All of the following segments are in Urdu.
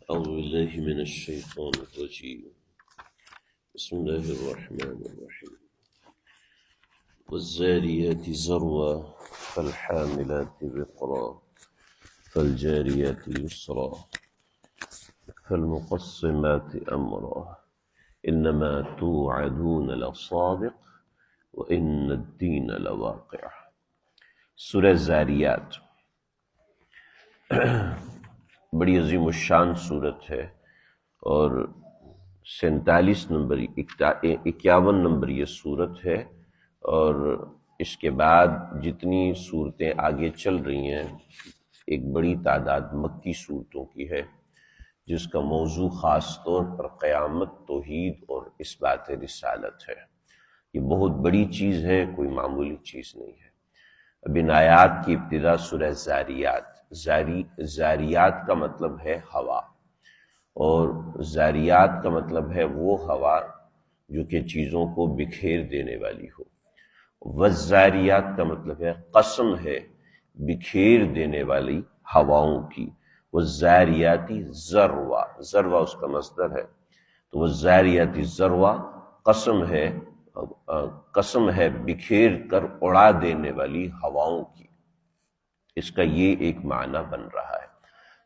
أعوذ بالله من الشيطان الرجيم. بسم الله الرحمن الرحيم. والزاريات ذروا فالحاملات وقرا فالجاريات يسرا فالمقسمات أمرا إنما توعدون لصادق وإن الدين لواقع. سورہ زاریات بڑی عظیم الشان صورت ہے اور 47 نمبر 51 نمبر یہ صورت ہے، اور اس کے بعد جتنی صورتیں آگے چل رہی ہیں ایک بڑی تعداد مکی صورتوں کی ہے، جس کا موضوع خاص طور پر قیامت، توحید اور اثبات رسالت ہے۔ یہ بہت بڑی چیز ہے، کوئی معمولی چیز نہیں ہے۔ اب ان آیات کی ابتدا سورہ زاریات کا مطلب ہے ہوا، اور زاریات کا مطلب ہے وہ ہوا جو کہ چیزوں کو بکھیر دینے والی ہو۔ والزاریات کا مطلب ہے قسم ہے بکھیر دینے والی ہواؤں کی۔ والزاریاتی ذروا، ذروا اس کا مصدر ہے، تو والزاریاتی ذروا قسم ہے بکھیر کر اڑا دینے والی ہواؤں کی۔ اس کا یہ ایک معنی بن رہا ہے۔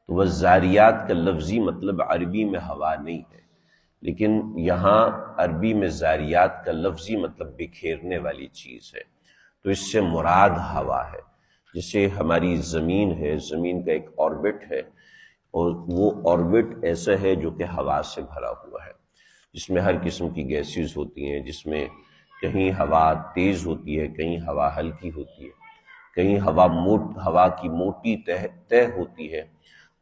تو والزاریات کا لفظی مطلب عربی میں ہوا نہیں ہے، لیکن یہاں عربی میں زاریات کا لفظی مطلب بکھیرنے والی چیز ہے، تو اس سے مراد ہوا ہے۔ جیسے ہماری زمین ہے، زمین کا ایک آربٹ ہے، اور وہ آربٹ ایسا ہے جو کہ ہوا سے بھرا ہوا ہے، جس میں ہر قسم کی گیسز ہوتی ہیں، جس میں کہیں ہوا تیز ہوتی ہے، کہیں ہوا ہلکی ہوتی ہے، کہیں ہوا کی موٹی تہ ہوتی ہے،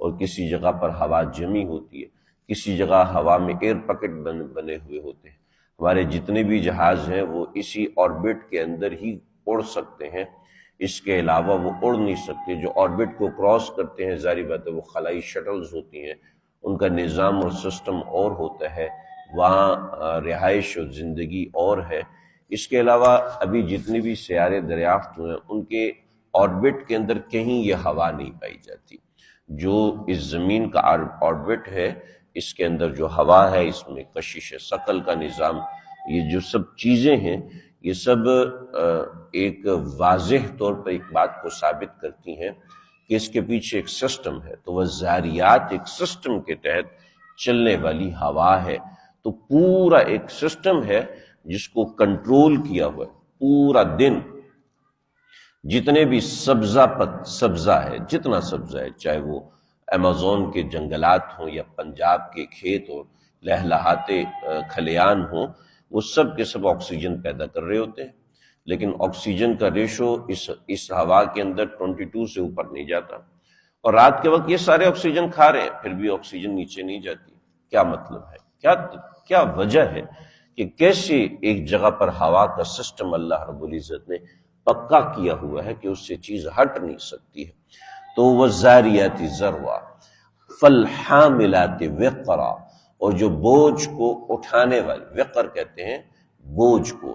اور کسی جگہ پر ہوا جمی ہوتی ہے، کسی جگہ ہوا میں ایئر پکٹ بنے ہوئے ہوتے ہیں۔ ہمارے جتنے بھی جہاز ہیں وہ اسی آربٹ کے اندر ہی اڑ سکتے ہیں، اس کے علاوہ وہ اڑ نہیں سکتے۔ جو آربٹ کو کراس کرتے ہیں ظاہری بات ہے وہ خلائی شٹلز ہوتی ہیں، ان کا نظام اور سسٹم اور ہوتا ہے، وہاں رہائش اور زندگی اور ہے۔ اس کے علاوہ ابھی جتنے بھی سیارے دریافت ہوئے ہیں ان کے آربٹ کے اندر کہیں یہ ہوا نہیں پائی جاتی۔ جو اس زمین کا آربٹ ہے اس کے اندر جو ہوا ہے، اس میں کشش ثقل کا نظام، یہ جو سب چیزیں ہیں یہ سب ایک واضح طور پر ایک بات کو ثابت کرتی ہیں کہ اس کے پیچھے ایک سسٹم ہے۔ تو وہ زاریات ایک سسٹم کے تحت چلنے والی ہوا ہے، تو پورا ایک سسٹم ہے جس کو کنٹرول کیا ہوا ہے۔ پورا دن جتنے بھی سبزہ ہے، جتنا سبزہ ہے، چاہے وہ ایمیزون کے جنگلات ہوں یا پنجاب کے کھیت ہوں، لہلہاتے کھلیان ہوں، وہ سب کے سب آکسیجن پیدا کر رہے ہوتے ہیں، لیکن آکسیجن کا ریشو اس ہوا کے اندر 22 سے اوپر نہیں جاتا، اور رات کے وقت یہ سارے آکسیجن کھا رہے ہیں پھر بھی آکسیجن نیچے نہیں جاتی۔ کیا مطلب ہے؟ کیا وجہ ہے کہ کیسے ایک جگہ پر ہوا کا سسٹم اللہ رب العزت نے پکا کیا ہوا ہے کہ اس سے چیز ہٹ نہیں سکتی ہے۔ تو والزاریات ذروا فالحاملات وقرا، اور جو بوجھ کو اٹھانے والے، وقر کہتے ہیں بوجھ کو،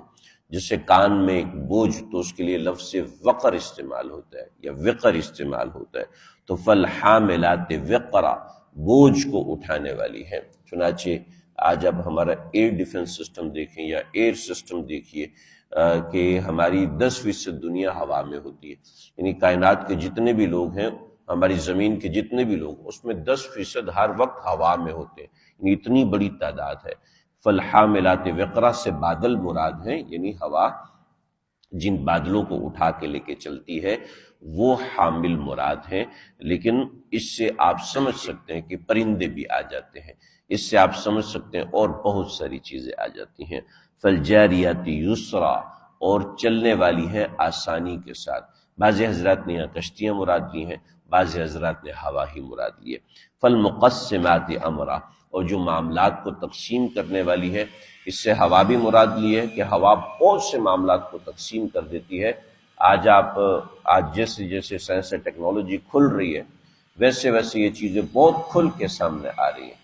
جسے کان میں ایک بوجھ، تو اس کے لیے لفظ وقر استعمال ہوتا ہے یا وقر استعمال ہوتا ہے۔ تو فالحاملات وقرا، بوجھ کو اٹھانے والی ہے۔ چنانچہ آج اب ہمارا ایئر ڈیفنس سسٹم دیکھیں یا ایئر سسٹم دیکھیے کہ ہماری 10% دنیا ہوا میں ہوتی ہے، یعنی کائنات کے جتنے بھی لوگ ہیں، ہماری زمین کے جتنے بھی لوگ، اس میں 10% ہر وقت ہوا میں ہوتے ہیں، یعنی اتنی بڑی تعداد ہے۔ فالحاملات وقرا سے بادل مراد ہیں، یعنی ہوا جن بادلوں کو اٹھا کے لے کے چلتی ہے وہ حامل مراد ہیں، لیکن اس سے آپ سمجھ سکتے ہیں کہ پرندے بھی آ جاتے ہیں، اس سے آپ سمجھ سکتے ہیں اور بہت ساری چیزیں آ جاتی ہیں۔ فالجاریات یسرا، اور چلنے والی ہے آسانی کے ساتھ۔ بعض حضرات نے یہاں کشتیاں مراد لی ہیں، بعض حضرات نے ہوا ہی مراد لی ہے۔ فالمقسمات امرا، اور جو معاملات کو تقسیم کرنے والی ہے، اس سے ہوا بھی مراد لی ہے کہ ہوا بہت سے معاملات کو تقسیم کر دیتی ہے۔ آج جیسے جیسے سائنس اور ٹیکنالوجی کھل رہی ہے، ویسے ویسے یہ چیزیں بہت کھل کے سامنے آ رہی ہیں۔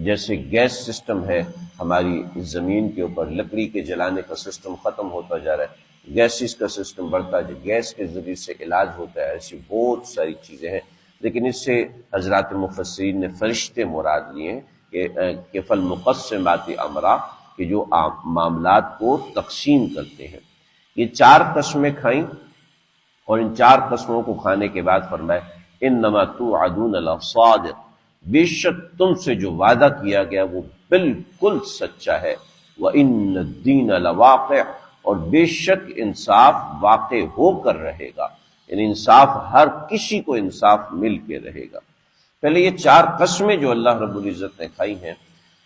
جیسے گیس سسٹم ہے ہماری زمین کے اوپر، لکڑی کے جلانے کا سسٹم ختم ہوتا جا رہا ہے، گیسز کا سسٹم بڑھتا ہے، گیس کے ذریعے سے علاج ہوتا ہے، ایسی بہت ساری چیزیں ہیں لیکن اس سے حضرات مفسرین نے فرشتے مراد لیے کہ فالمقسمات امرا، کہ جو معاملات کو تقسیم کرتے ہیں۔ یہ 4 قسمیں کھائیں، اور ان 4 قسموں کو کھانے کے بعد فرمایا انما توعدون لصادق، بے شک تم سے جو وعدہ کیا گیا وہ بالکل سچا ہے، وَإِنَّ الدِّينَ لَوَاقِعٌ، اور بے شک انصاف واقع ہو کر رہے گا، یعنی انصاف ہر کسی کو انصاف مل کے رہے گا۔ پہلے یہ 4 قسمیں جو اللہ رب العزت نے کھائی ہیں،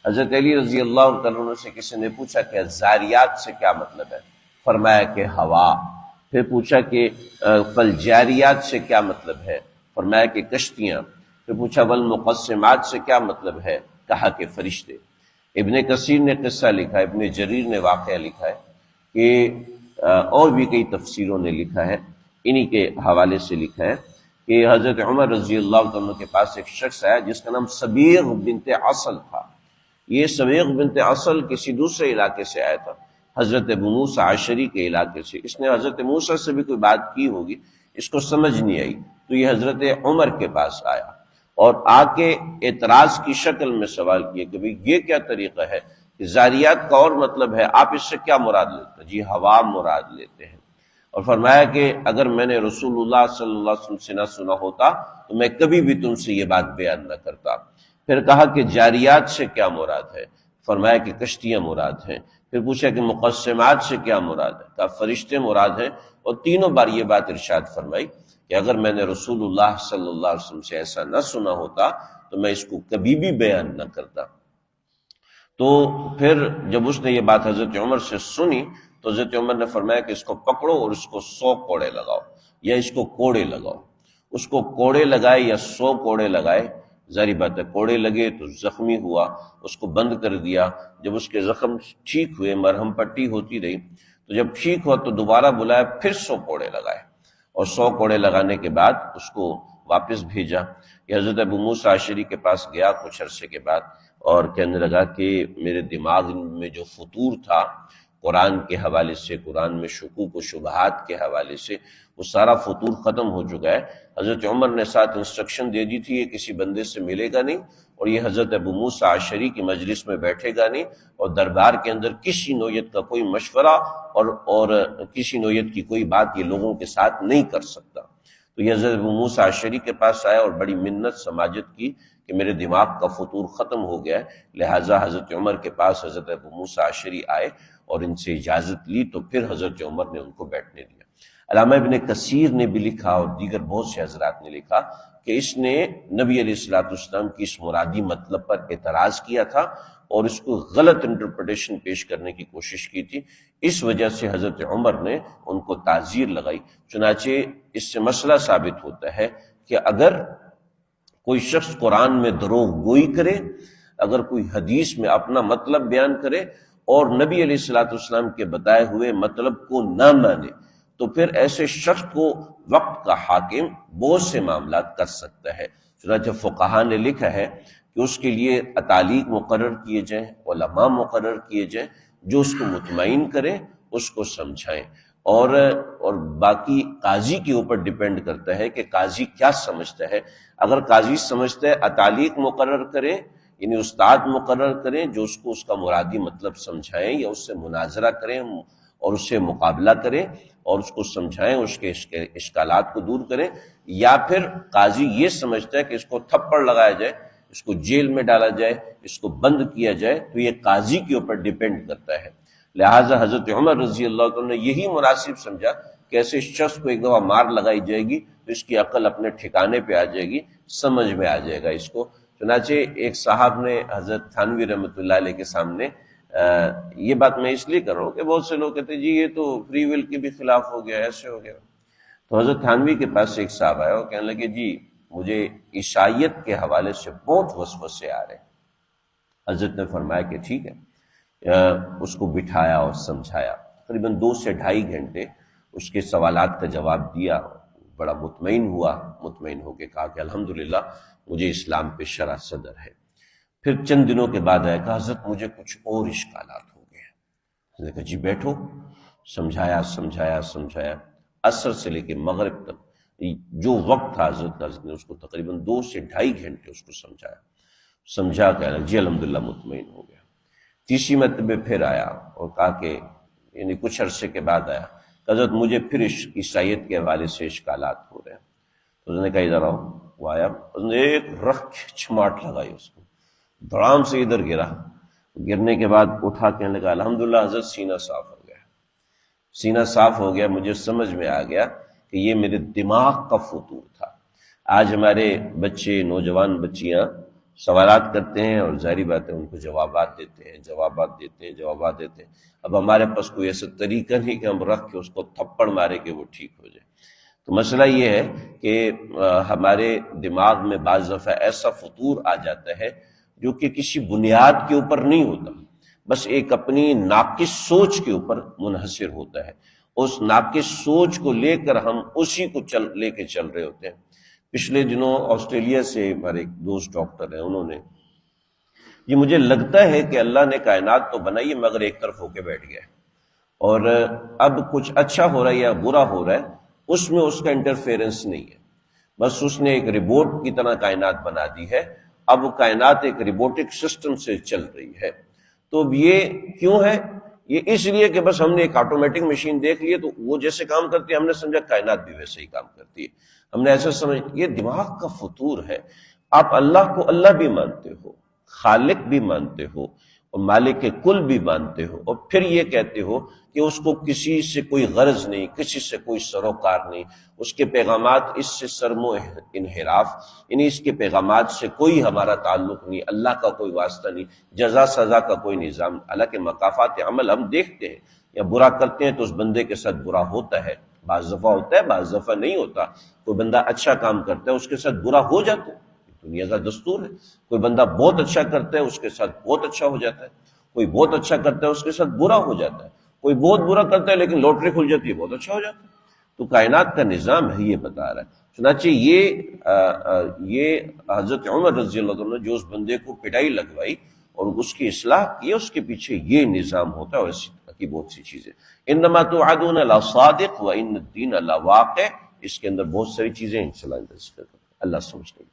حضرت علی رضی اللہ تعالیٰ عنہ سے کسی نے پوچھا کہ زاریات سے کیا مطلب ہے؟ فرمایا کہ ہوا۔ پھر پوچھا کہ فالجاریات سے کیا مطلب ہے؟ فرمایا کہ کشتیاں۔ پھر پوچھا والمقسمات سے کیا مطلب ہے؟ کہا کہ فرشتے۔ ابن کثیر نے قصہ لکھا ہے، ابن جریر نے واقعہ لکھا ہے کہ اور بھی کئی تفسیروں نے لکھا ہے، انہی کے حوالے سے لکھا ہے کہ حضرت عمر رضی اللہ عنہ کے پاس ایک شخص آیا جس کا نام سبیغ بنت عسل تھا۔ یہ سبیغ بنت عسل کسی دوسرے علاقے سے آیا تھا، حضرت ابو موسیٰ عشری کے علاقے سے۔ اس نے حضرت موسیٰ سے بھی کوئی بات کی ہوگی، اس کو سمجھ نہیں آئی، تو یہ حضرت عمر کے پاس آیا اور آ کے اعتراض کی شکل میں سوال کیا کہ بھئی یہ کیا طریقہ ہے کہ زاریات کا اور مطلب ہے، آپ اس سے کیا مراد لیتے ہیں؟ جی ہوا مراد لیتے ہیں۔ اور فرمایا کہ اگر میں نے رسول اللہ صلی اللہ علیہ وسلم سے نہ سنا ہوتا تو میں کبھی بھی تم سے یہ بات بیان نہ کرتا۔ پھر کہا کہ جاریات سے کیا مراد ہے؟ فرمایا کہ کشتیاں مراد ہیں۔ پھر پوچھا کہ مقسمات سے کیا مراد ہے؟ کہا فرشتے مراد ہیں، اور تینوں بار یہ بات ارشاد فرمائی کہ اگر میں نے رسول اللہ صلی اللہ علیہ وسلم سے ایسا نہ سنا ہوتا تو میں اس کو کبھی بھی بیان نہ کرتا۔ تو پھر جب اس نے یہ بات حضرت عمر سے سنی تو حضرت عمر نے فرمایا کہ اس کو پکڑو اور اس کو 100 کوڑے لگاؤ، یا اس کو کوڑے لگاؤ۔ اس کو کوڑے لگائے یا 100 کوڑے لگائے، ظاہری بات ہے کوڑے لگے تو زخمی ہوا، اس کو بند کر دیا۔ جب اس کے زخم ٹھیک ہوئے، مرہم پٹی ہوتی رہی، تو جب ٹھیک ہوا تو دوبارہ بلایا، پھر 100 کوڑے لگائے، اور 100 کوڑے لگانے کے بعد اس کو واپس بھیجا۔ یہ حضرت ابو موسیٰ عشری کے پاس گیا کچھ عرصے کے بعد، اور کہنے لگا کہ میرے دماغ میں جو فطور تھا قرآن کے حوالے سے، قرآن میں شکوک و شبہات کے حوالے سے، وہ سارا فطور ختم ہو چکا ہے۔ حضرت عمر نے ساتھ انسٹرکشن دے دی تھی یہ کسی بندے سے ملے گا نہیں، اور یہ حضرت ابو موسیٰ عشری کی مجلس میں بیٹھے گا نہیں، اور دربار کے اندر کسی نوعیت کا کوئی مشورہ اور کسی نوعیت کی کوئی بات یہ لوگوں کے ساتھ نہیں کر سکتا۔ تو یہ حضرت ابو موسیٰ عشری کے پاس آیا اور بڑی منت سماجت کی کہ میرے دماغ کا فطور ختم ہو گیا ہے، لہٰذا حضرت عمر کے پاس حضرت ابو موسیٰ عشری آئے اور ان سے اجازت لی، تو پھر حضرت عمر نے ان کو بیٹھنے دیا۔ علامہ ابن کثیر نے بھی لکھا اور دیگر بہت سے حضرات نے لکھا کہ اس نے نبی علیہ السلام کی اس مرادی مطلب پر اعتراض کیا تھا اور اس کو غلط انٹرپریٹیشن پیش کرنے کی کوشش کی تھی، اس وجہ سے حضرت عمر نے ان کو تعزیر لگائی۔ چنانچہ اس سے مسئلہ ثابت ہوتا ہے کہ اگر کوئی شخص قرآن میں دروغ گوئی کرے، اگر کوئی حدیث میں اپنا مطلب بیان کرے اور نبی علیہ السلام کے بتائے ہوئے مطلب کو نہ مانے، تو پھر ایسے شخص کو وقت کا حاکم بہت سے معاملات کر سکتا ہے۔ چنانچہ فقہاء نے لکھا ہے کہ اس کے لیے اتالیق مقرر کیے جائیں، علماء مقرر کیے جائیں جو اس کو مطمئن کریں، اس کو سمجھائیں، اور باقی قاضی کے اوپر ڈیپینڈ کرتا ہے کہ قاضی کیا سمجھتا ہے۔ اگر قاضی سمجھتا ہے اتالیق مقرر کریں، یعنی استاد مقرر کریں جو اس کو اس کا مرادی مطلب سمجھائیں، یا اس سے مناظرہ کریں اور اس سے مقابلہ کریں اور اس کو سمجھائیں، اس کے اشکالات کو دور کریں، یا پھر قاضی یہ سمجھتا ہے کہ اس کو تھپڑ لگایا جائے، اس کو جیل میں ڈالا جائے، اس کو بند کیا جائے، تو یہ قاضی کے اوپر ڈیپینڈ کرتا ہے۔ لہٰذا حضرت عمر رضی اللہ عنہ نے یہی مناسب سمجھا کہ ایسے شخص کو ایک دفعہ مار لگائی جائے گی تو اس کی عقل اپنے ٹھکانے پہ آ جائے گی، سمجھ میں آ جائے گا اس کو۔ چنانچہ ایک صاحب نے حضرت تھانوی رحمۃ اللہ علیہ کے سامنے یہ بات میں اس لیے کر رہا ہوں کہ بہت سے لوگ کہتے ہیں جی یہ تو فری ول کے بھی خلاف ہو گیا، ایسے ہو گیا۔ تو حضرت تھانوی کے پاس ایک صاحب آیا اور کہنے لگے جی مجھے عیسائیت کے حوالے سے بہت وسوسے آ رہے ہیں۔ حضرت نے فرمایا کہ ٹھیک ہے، اس کو بٹھایا اور سمجھایا، تقریباً 2 سے 2.5 گھنٹے اس کے سوالات کا جواب دیا، بڑا مطمئن ہوا، مطمئن ہو کے کہا کہ الحمدللہ مجھے اسلام پہ شرح صدر ہے۔ پھر چند دنوں کے بعد آیا، کہا حضرت مجھے کچھ اور اشکالات ہو گئے۔ حضرت نے کہا جی بیٹھو، سمجھایا، عصر سے لے کے مغرب تک جو وقت تھا حضرت نے اس کو تقریباً 2 سے 2.5 گھنٹے اس کو سمجھا کہنا جی الحمدللہ مطمئن ہو گیا۔ تیسری مرتبہ پھر آیا اور کہا کہ یعنی کچھ عرصے کے بعد آیا، حضرت مجھے پھر عیسائیت کے حوالے سے اشکالات ہو رہے ہیں۔ تو اس نے کہا ادھر آؤ، وہ آیا، اس نے ایک رخ چھماٹ لگائی اس کو، دھڑام سے ادھر گرا، گرنے کے بعد اٹھا کہنے لگا الحمدللہ حضرت سینہ صاف ہو گیا، سینہ صاف ہو گیا، مجھے سمجھ میں آ گیا کہ یہ میرے دماغ کا فطور تھا۔ آج ہمارے بچے، نوجوان بچیاں سوالات کرتے ہیں اور ظاہری بات ہے ان کو جوابات دیتے ہیں۔ اب ہمارے پاس کوئی ایسا طریقہ نہیں کہ ہم رکھ کے اس کو تھپڑ مارے کہ وہ ٹھیک ہو جائے۔ تو مسئلہ یہ ہے کہ ہمارے دماغ میں بعض دفعہ ایسا فطور آ جاتا ہے جو کہ کسی بنیاد کے اوپر نہیں ہوتا، بس ایک اپنی ناقص سوچ کے اوپر منحصر ہوتا ہے۔ اس ناقص سوچ کو لے کر ہم اسی کو لے کے چل رہے ہوتے ہیں۔ پچھلے دنوں آسٹریلیا سے ہمارے ایک دوست ڈاکٹر ہیں، انہوں نے یہ مجھے لگتا ہے کہ اللہ نے کائنات تو بنائی ہے مگر ایک طرف ہو کے بیٹھ گیا ہے، اور اب کچھ اچھا ہو رہا ہے یا برا ہو رہا ہے اس میں اس کا انٹرفیئرنس نہیں ہے، بس اس نے ایک روبوٹ کی طرح کائنات بنا دی ہے۔ اب کائنات ایک روبوٹک سسٹم سے چل رہی ہے۔ تو یہ کیوں ہے؟ یہ اس لیے کہ بس ہم نے ایک آٹومیٹک مشین دیکھ لی ہے تو وہ جیسے کام کرتی ہے ہم نے سمجھا کائنات بھی ویسے ہی کام کرتی ہے، ہم نے ایسا سمجھ، یہ دماغ کا فطور ہے۔ آپ اللہ کو اللہ بھی مانتے ہو، خالق بھی مانتے ہو اور مالک کل بھی مانتے ہو، اور پھر یہ کہتے ہو کہ اس کو کسی سے کوئی غرض نہیں، کسی سے کوئی سروکار نہیں، اس کے پیغامات اس سے سرم و انحراف، یعنی اس کے پیغامات سے کوئی ہمارا تعلق نہیں، اللہ کا کوئی واسطہ نہیں، جزا سزا کا کوئی نظام۔ حالانکہ مقافات عمل ہم دیکھتے ہیں، یا برا کرتے ہیں تو اس بندے کے ساتھ برا ہوتا ہے، بعض دفعہ ہوتا ہے بعض دفعہ نہیں ہوتا۔ کوئی بندہ اچھا کام کرتا ہے اس کے ساتھ برا ہو جاتا ہے، دنیا کا دستور ہے۔ کوئی بندہ بہت اچھا کرتا ہے اس کے ساتھ بہت اچھا ہو جاتا ہے، کوئی بہت اچھا کرتا ہے اس کے ساتھ برا ہو جاتا ہے، کوئی بہت برا کرتا ہے لیکن لوٹری کھل جاتی ہے بہت اچھا ہو جاتا ہے۔ تو کائنات کا نظام ہے، یہ بتا رہا ہے۔ چنانچہ یہ حضرت عمر رضی اللہ عنہ نے جو اس بندے کو پٹائی لگوائی اور اس کی اصلاح کی، اس کے پیچھے یہ نظام ہوتا ہے، اور اسی طرح کی بہت سی چیزیں۔ انما توعدون لصادق وان الدین لواقع، اس کے اندر بہت ساری چیزیں انشاءاللہ اللہ سمجھتے ہیں۔